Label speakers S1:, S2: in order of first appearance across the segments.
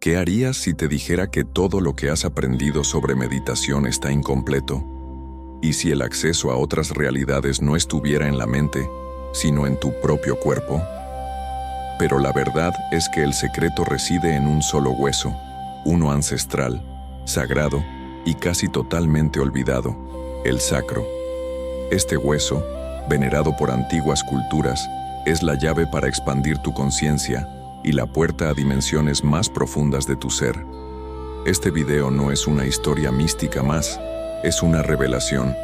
S1: ¿Qué harías si te dijera que todo lo que has aprendido sobre meditación está incompleto? ¿Y si el acceso a otras realidades no estuviera en la mente, sino en tu propio cuerpo? Pero la verdad es que el secreto reside en un solo hueso, uno ancestral, sagrado y casi totalmente olvidado, el sacro. Este hueso, venerado por antiguas culturas, es la llave para expandir tu conciencia y la puerta a dimensiones más profundas de tu ser. Este video no es una historia mística más, es una revelación.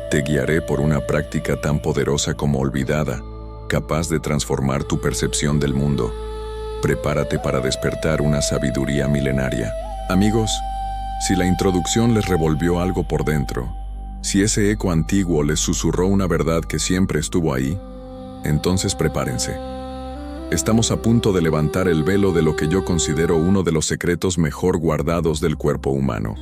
S1: Te guiaré por una práctica tan poderosa como olvidada, capaz de transformar tu percepción del mundo. Prepárate para despertar una sabiduría milenaria. Amigos, si la introducción les revolvió algo por dentro, si ese eco antiguo les susurró una verdad que siempre estuvo ahí, entonces prepárense. Estamos a punto de levantar el velo de lo que yo considero uno de los secretos mejor guardados del cuerpo humano.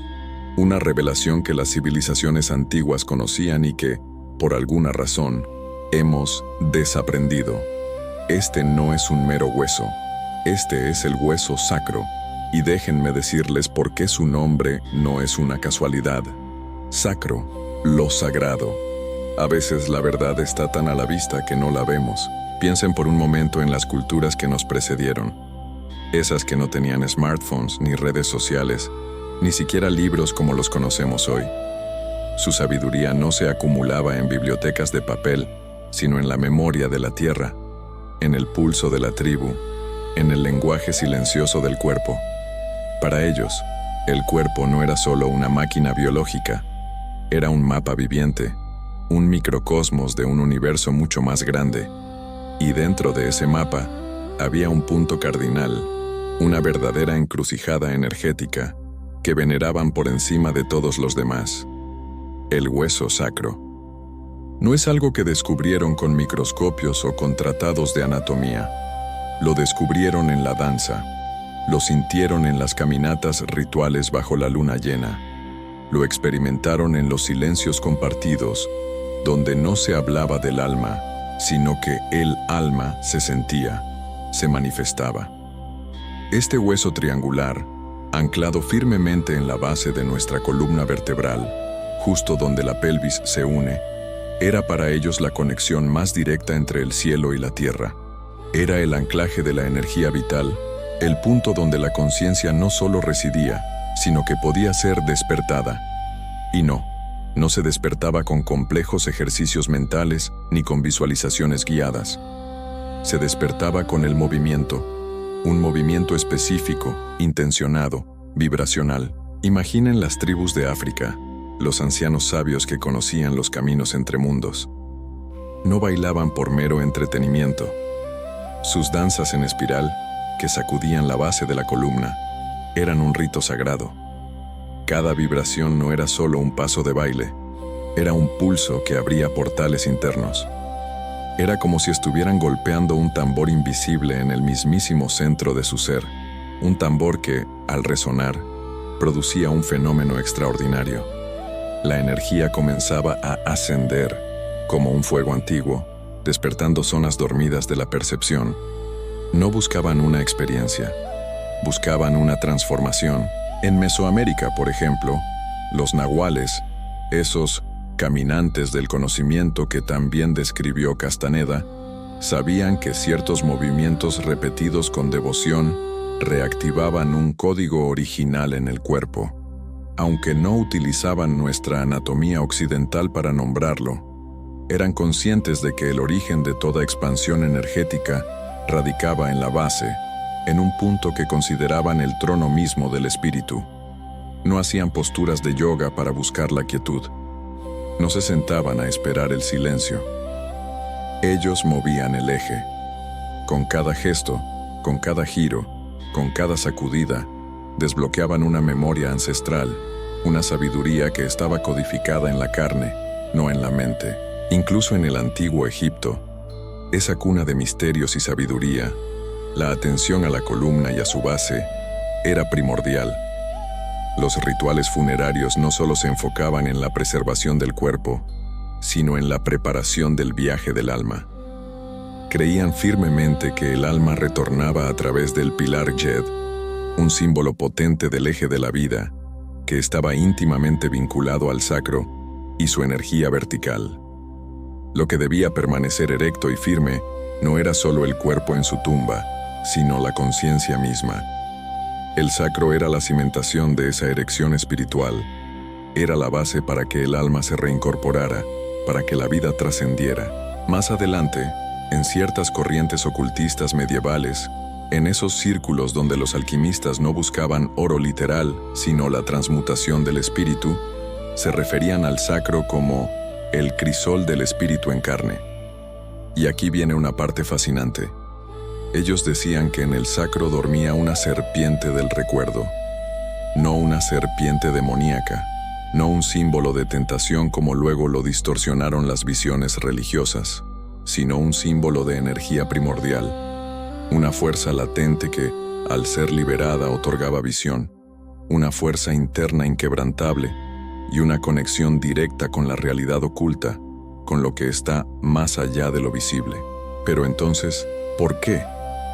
S1: Una revelación que las civilizaciones antiguas conocían y que, por alguna razón, hemos desaprendido. Este no es un mero hueso. Este es el hueso sacro. Y déjenme decirles por qué su nombre no es una casualidad. Sacro, lo sagrado. A veces la verdad está tan a la vista que no la vemos. Piensen por un momento en las culturas que nos precedieron. Esas que no tenían smartphones ni redes sociales, ni siquiera libros como los conocemos hoy. Su sabiduría no se acumulaba en bibliotecas de papel, sino en la memoria de la tierra, en el pulso de la tribu, en el lenguaje silencioso del cuerpo. Para ellos, el cuerpo no era solo una máquina biológica, era un mapa viviente, un microcosmos de un universo mucho más grande. Y dentro de ese mapa había un punto cardinal, una verdadera encrucijada energética que veneraban por encima de todos los demás: el hueso sacro. No es algo que descubrieron con microscopios o con tratados de anatomía. Lo descubrieron en la danza, lo sintieron en las caminatas rituales bajo la luna llena, lo experimentaron en los silencios compartidos, donde no se hablaba del alma, sino que el alma se sentía, se manifestaba. Este hueso triangular, anclado firmemente en la base de nuestra columna vertebral, justo donde la pelvis se une, era para ellos la conexión más directa entre el cielo y la tierra. Era el anclaje de la energía vital, el punto donde la conciencia no solo residía, sino que podía ser despertada. Y no se despertaba con complejos ejercicios mentales ni con visualizaciones guiadas. Se despertaba con el movimiento, un movimiento específico, intencionado, vibracional. Imaginen las tribus de África, los ancianos sabios que conocían los caminos entre mundos. No bailaban por mero entretenimiento. Sus danzas en espiral, que sacudían la base de la columna, eran un rito sagrado. Cada vibración no era solo un paso de baile, era un pulso que abría portales internos. Era como si estuvieran golpeando un tambor invisible en el mismísimo centro de su ser, un tambor que, al resonar, producía un fenómeno extraordinario. La energía comenzaba a ascender, como un fuego antiguo, despertando zonas dormidas de la percepción. No buscaban una experiencia, buscaban una transformación. En Mesoamérica, por ejemplo, los nahuales, esos caminantes del conocimiento que también describió Castaneda, sabían que ciertos movimientos repetidos con devoción reactivaban un código original en el cuerpo. Aunque no utilizaban nuestra anatomía occidental para nombrarlo, eran conscientes de que el origen de toda expansión energética radicaba en la base, en un punto que consideraban el trono mismo del espíritu. No hacían posturas de yoga para buscar la quietud. No se sentaban a esperar el silencio. Ellos movían el eje. Con cada gesto, con cada giro, con cada sacudida, desbloqueaban una memoria ancestral, una sabiduría que estaba codificada en la carne, no en la mente. Incluso en el antiguo Egipto, esa cuna de misterios y sabiduría, la atención a la columna y a su base era primordial. Los rituales funerarios no solo se enfocaban en la preservación del cuerpo, sino en la preparación del viaje del alma. Creían firmemente que el alma retornaba a través del pilar Yed, un símbolo potente del eje de la vida, que estaba íntimamente vinculado al sacro y su energía vertical. Lo que debía permanecer erecto y firme no era solo el cuerpo en su tumba, sino la conciencia misma. El sacro era la cimentación de esa erección espiritual, era la base para que el alma se reincorporara, para que la vida trascendiera. Más adelante, en ciertas corrientes ocultistas medievales, en esos círculos donde los alquimistas no buscaban oro literal, sino la transmutación del espíritu, se referían al sacro como el crisol del espíritu en carne. Y aquí viene una parte fascinante. Ellos decían que en el sacro dormía una serpiente del recuerdo, no una serpiente demoníaca, no un símbolo de tentación como luego lo distorsionaron las visiones religiosas, sino un símbolo de energía primordial, una fuerza latente que, al ser liberada, otorgaba visión, una fuerza interna inquebrantable y una conexión directa con la realidad oculta, con lo que está más allá de lo visible. Pero entonces, ¿por qué?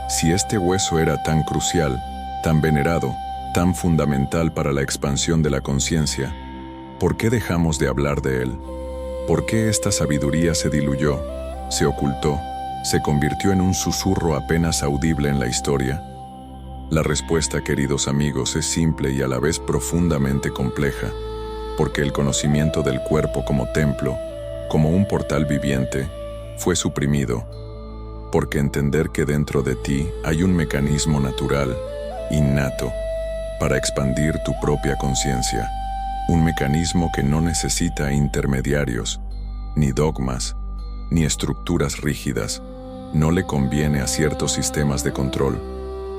S1: Si este hueso era tan crucial, tan venerado, tan fundamental para la expansión de la conciencia, ¿por qué dejamos de hablar de él? ¿Por qué esta sabiduría se diluyó, se ocultó, se convirtió en un susurro apenas audible en la historia? La respuesta, queridos amigos, es simple y a la vez profundamente compleja, porque el conocimiento del cuerpo como templo, como un portal viviente, fue suprimido, porque entender que dentro de ti hay un mecanismo natural, innato, para expandir tu propia conciencia, un mecanismo que no necesita intermediarios, ni dogmas, ni estructuras rígidas, no le conviene a ciertos sistemas de control,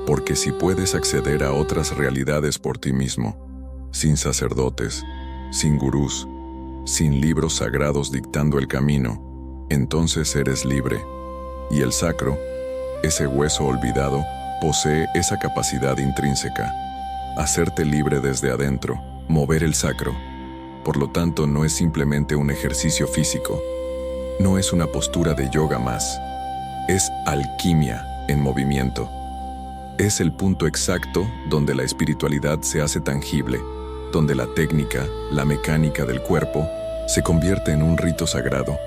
S1: porque si puedes acceder a otras realidades por ti mismo, sin sacerdotes, sin gurús, sin libros sagrados dictando el camino, entonces eres libre. Y el sacro, ese hueso olvidado, posee esa capacidad intrínseca, hacerte libre desde adentro, mover el sacro. Por lo tanto, no es simplemente un ejercicio físico, no es una postura de yoga más, es alquimia en movimiento. Es el punto exacto donde la espiritualidad se hace tangible, donde la técnica, la mecánica del cuerpo, se convierte en un rito sagrado,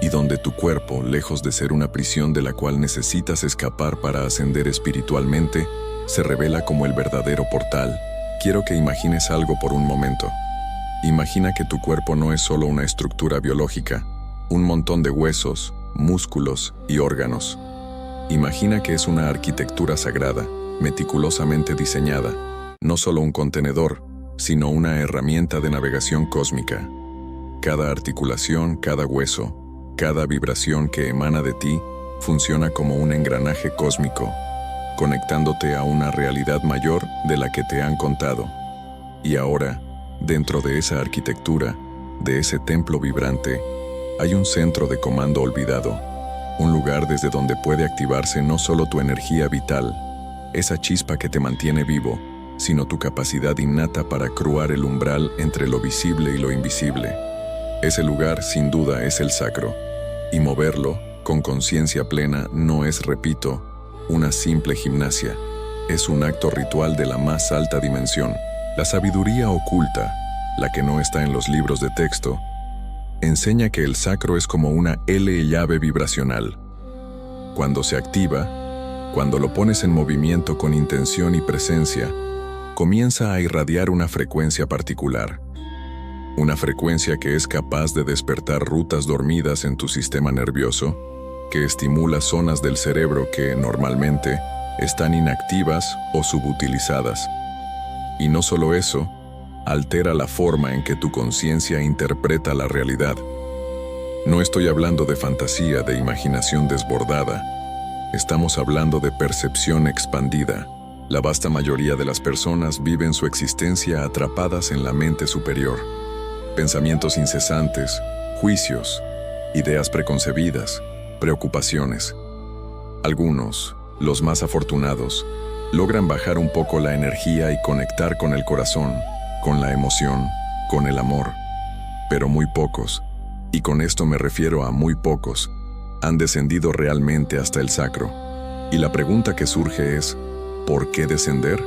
S1: y donde tu cuerpo, lejos de ser una prisión de la cual necesitas escapar para ascender espiritualmente, se revela como el verdadero portal. Quiero que imagines algo por un momento. Imagina que tu cuerpo no es solo una estructura biológica, un montón de huesos, músculos y órganos. Imagina que es una arquitectura sagrada, meticulosamente diseñada, no solo un contenedor, sino una herramienta de navegación cósmica. Cada articulación, cada hueso, cada vibración que emana de ti funciona como un engranaje cósmico, conectándote a una realidad mayor de la que te han contado. Y ahora, dentro de esa arquitectura, de ese templo vibrante, hay un centro de comando olvidado, un lugar desde donde puede activarse no solo tu energía vital, esa chispa que te mantiene vivo, sino tu capacidad innata para cruzar el umbral entre lo visible y lo invisible. Ese lugar, sin duda, es el sacro, y moverlo, con conciencia plena, no es, repito, una simple gimnasia, es un acto ritual de la más alta dimensión. La sabiduría oculta, la que no está en los libros de texto, enseña que el sacro es como una llave vibracional. Cuando se activa, cuando lo pones en movimiento con intención y presencia, comienza a irradiar una frecuencia particular. Una frecuencia que es capaz de despertar rutas dormidas en tu sistema nervioso, que estimula zonas del cerebro que, normalmente, están inactivas o subutilizadas. Y no solo eso, altera la forma en que tu conciencia interpreta la realidad. No estoy hablando de fantasía, de imaginación desbordada. Estamos hablando de percepción expandida. La vasta mayoría de las personas viven su existencia atrapadas en la mente superior. Pensamientos incesantes, juicios, ideas preconcebidas, preocupaciones. Algunos, los más afortunados, logran bajar un poco la energía y conectar con el corazón, con la emoción, con el amor. Pero muy pocos, y con esto me refiero a muy pocos, han descendido realmente hasta el sacro. Y la pregunta que surge es, ¿por qué descender?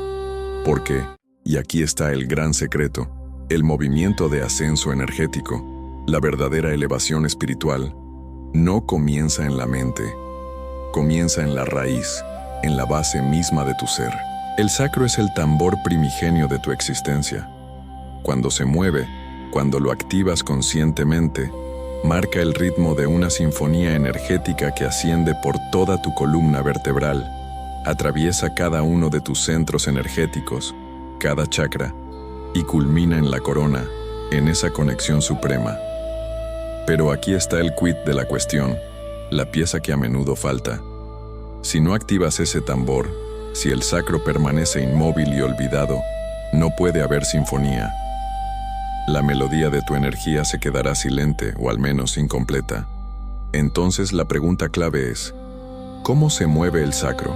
S1: Porque, y aquí está el gran secreto, el movimiento de ascenso energético, la verdadera elevación espiritual, no comienza en la mente, comienza en la raíz, en la base misma de tu ser. El sacro es el tambor primigenio de tu existencia. Cuando se mueve, cuando lo activas conscientemente, marca el ritmo de una sinfonía energética que asciende por toda tu columna vertebral, atraviesa cada uno de tus centros energéticos, cada chakra, y culmina en la corona, en esa conexión suprema. Pero aquí está el quid de la cuestión, la pieza que a menudo falta. Si no activas ese tambor, si el sacro permanece inmóvil y olvidado, no puede haber sinfonía. La melodía de tu energía se quedará silente o al menos incompleta. Entonces la pregunta clave es, ¿cómo se mueve el sacro?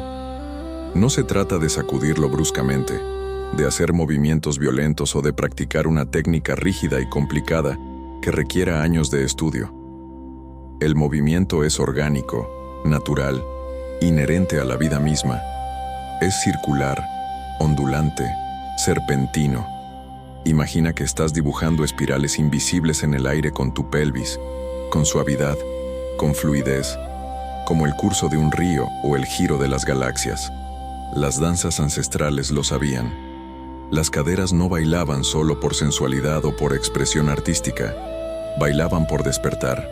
S1: No se trata de sacudirlo bruscamente, de hacer movimientos violentos o de practicar una técnica rígida y complicada que requiera años de estudio. El movimiento es orgánico, natural, inherente a la vida misma. Es circular, ondulante, serpentino. Imagina que estás dibujando espirales invisibles en el aire con tu pelvis, con suavidad, con fluidez, como el curso de un río o el giro de las galaxias. Las danzas ancestrales lo sabían. Las caderas no bailaban solo por sensualidad o por expresión artística, bailaban por despertar.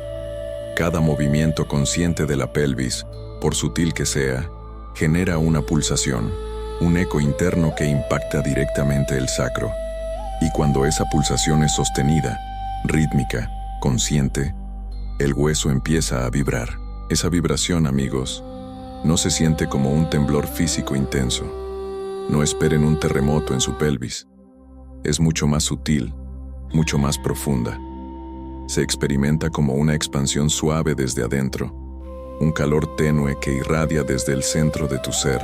S1: Cada movimiento consciente de la pelvis, por sutil que sea, genera una pulsación, un eco interno que impacta directamente el sacro. Y cuando esa pulsación es sostenida, rítmica, consciente, el hueso empieza a vibrar. Esa vibración, amigos, no se siente como un temblor físico intenso. No esperen un terremoto en su pelvis. Es mucho más sutil, mucho más profunda. Se experimenta como una expansión suave desde adentro, un calor tenue que irradia desde el centro de tu ser,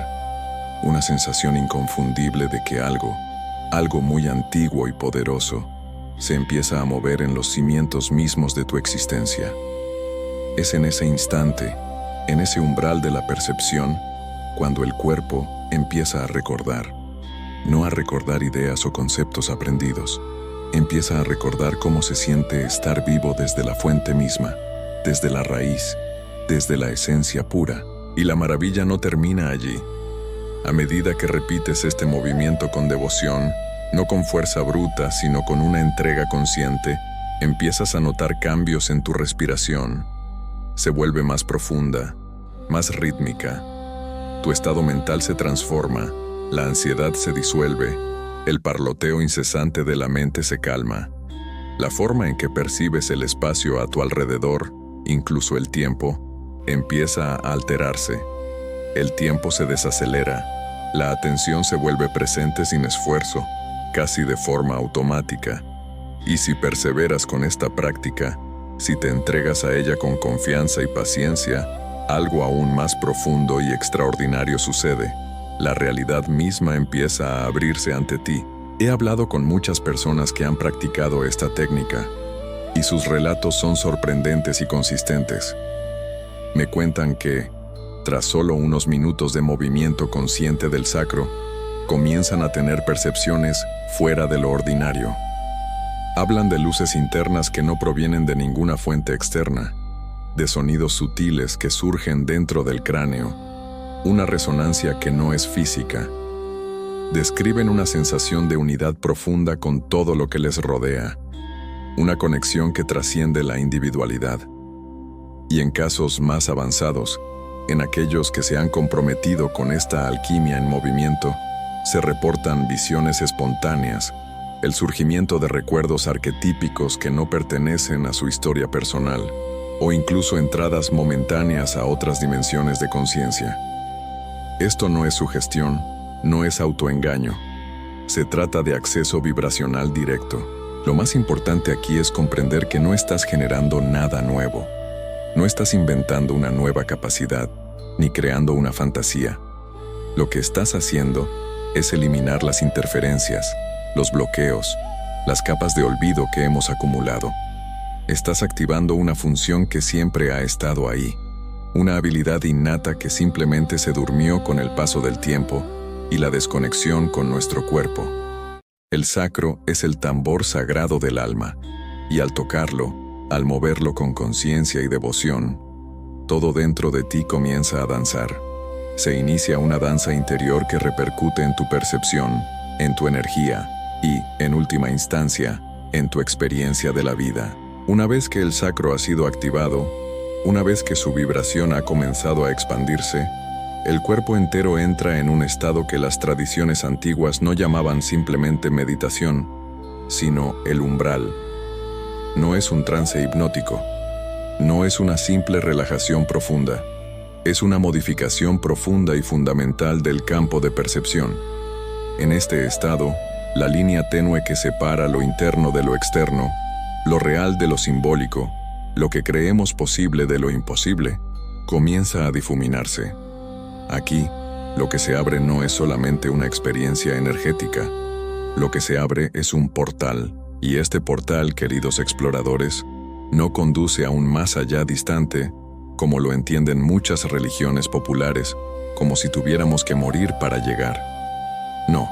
S1: una sensación inconfundible de que algo muy antiguo y poderoso, se empieza a mover en los cimientos mismos de tu existencia. Es en ese instante, en ese umbral de la percepción, cuando el cuerpo empieza a recordar, no a recordar ideas o conceptos aprendidos, empieza a recordar cómo se siente estar vivo desde la fuente misma, desde la raíz, desde la esencia pura. Y la maravilla no termina allí. A medida que repites este movimiento con devoción, no con fuerza bruta, sino con una entrega consciente, empiezas a notar cambios en tu respiración. Se vuelve más profunda, más rítmica. Tu estado mental se transforma, la ansiedad se disuelve, el parloteo incesante de la mente se calma. La forma en que percibes el espacio a tu alrededor, incluso el tiempo, empieza a alterarse. El tiempo se desacelera, la atención se vuelve presente sin esfuerzo, casi de forma automática. Y si perseveras con esta práctica, si te entregas a ella con confianza y paciencia, algo aún más profundo y extraordinario sucede. La realidad misma empieza a abrirse ante ti. He hablado con muchas personas que han practicado esta técnica, y sus relatos son sorprendentes y consistentes. Me cuentan que, tras solo unos minutos de movimiento consciente del sacro, comienzan a tener percepciones fuera de lo ordinario. Hablan de luces internas que no provienen de ninguna fuente externa, de sonidos sutiles que surgen dentro del cráneo, una resonancia que no es física. Describen una sensación de unidad profunda con todo lo que les rodea, una conexión que trasciende la individualidad. Y en casos más avanzados, en aquellos que se han comprometido con esta alquimia en movimiento, se reportan visiones espontáneas, el surgimiento de recuerdos arquetípicos que no pertenecen a su historia personal, o incluso entradas momentáneas a otras dimensiones de conciencia. Esto no es sugestión, no es autoengaño. Se trata de acceso vibracional directo. Lo más importante aquí es comprender que no estás generando nada nuevo. No estás inventando una nueva capacidad, ni creando una fantasía. Lo que estás haciendo es eliminar las interferencias, los bloqueos, las capas de olvido que hemos acumulado. Estás activando una función que siempre ha estado ahí, una habilidad innata que simplemente se durmió con el paso del tiempo y la desconexión con nuestro cuerpo. El sacro es el tambor sagrado del alma, y al tocarlo, al moverlo con conciencia y devoción, todo dentro de ti comienza a danzar. Se inicia una danza interior que repercute en tu percepción, en tu energía y, en última instancia, en tu experiencia de la vida. Una vez que el sacro ha sido activado, una vez que su vibración ha comenzado a expandirse, el cuerpo entero entra en un estado que las tradiciones antiguas no llamaban simplemente meditación, sino el umbral. No es un trance hipnótico, no es una simple relajación profunda, es una modificación profunda y fundamental del campo de percepción. En este estado, la línea tenue que separa lo interno de lo externo, lo real de lo simbólico, lo que creemos posible de lo imposible, comienza a difuminarse. Aquí, lo que se abre no es solamente una experiencia energética, lo que se abre es un portal, y este portal, queridos exploradores, no conduce a un más allá distante, como lo entienden muchas religiones populares, como si tuviéramos que morir para llegar. No.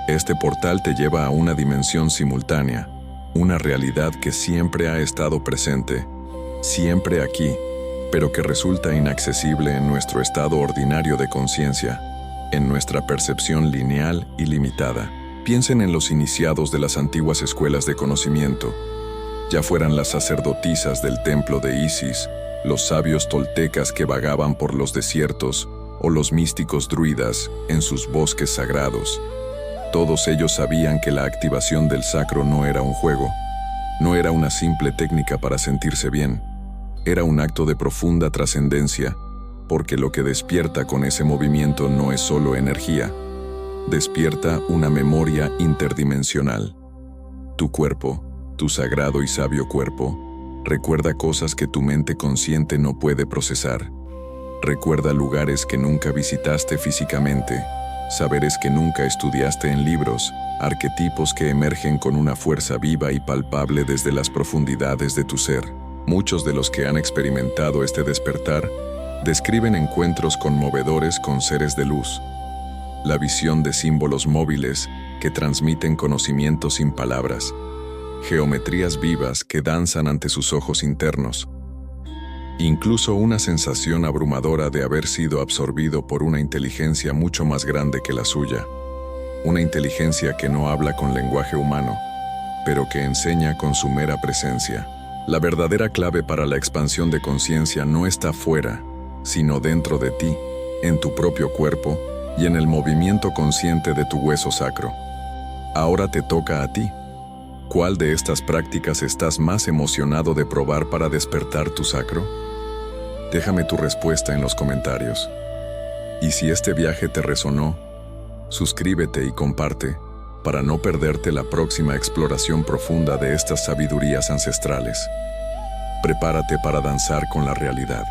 S1: Este portal te lleva a una dimensión simultánea, una realidad que siempre ha estado presente, siempre aquí, pero que resulta inaccesible en nuestro estado ordinario de conciencia, en nuestra percepción lineal y limitada. Piensen en los iniciados de las antiguas escuelas de conocimiento, ya fueran las sacerdotisas del templo de Isis, los sabios toltecas que vagaban por los desiertos, o los místicos druidas en sus bosques sagrados. Todos ellos sabían que la activación del sacro no era un juego, no era una simple técnica para sentirse bien. Era un acto de profunda trascendencia, porque lo que despierta con ese movimiento no es solo energía, despierta una memoria interdimensional. Tu cuerpo, tu sagrado y sabio cuerpo, recuerda cosas que tu mente consciente no puede procesar. Recuerda lugares que nunca visitaste físicamente, saberes que nunca estudiaste en libros, arquetipos que emergen con una fuerza viva y palpable desde las profundidades de tu ser. Muchos de los que han experimentado este despertar describen encuentros conmovedores con seres de luz, la visión de símbolos móviles que transmiten conocimiento sin palabras, geometrías vivas que danzan ante sus ojos internos, incluso una sensación abrumadora de haber sido absorbido por una inteligencia mucho más grande que la suya, una inteligencia que no habla con lenguaje humano, pero que enseña con su mera presencia. La verdadera clave para la expansión de conciencia no está fuera, sino dentro de ti, en tu propio cuerpo y en el movimiento consciente de tu hueso sacro. Ahora te toca a ti. ¿Cuál de estas prácticas estás más emocionado de probar para despertar tu sacro? Déjame tu respuesta en los comentarios. Y si este viaje te resonó, suscríbete y comparte para no perderte la próxima exploración profunda de estas sabidurías ancestrales. Prepárate para danzar con la realidad.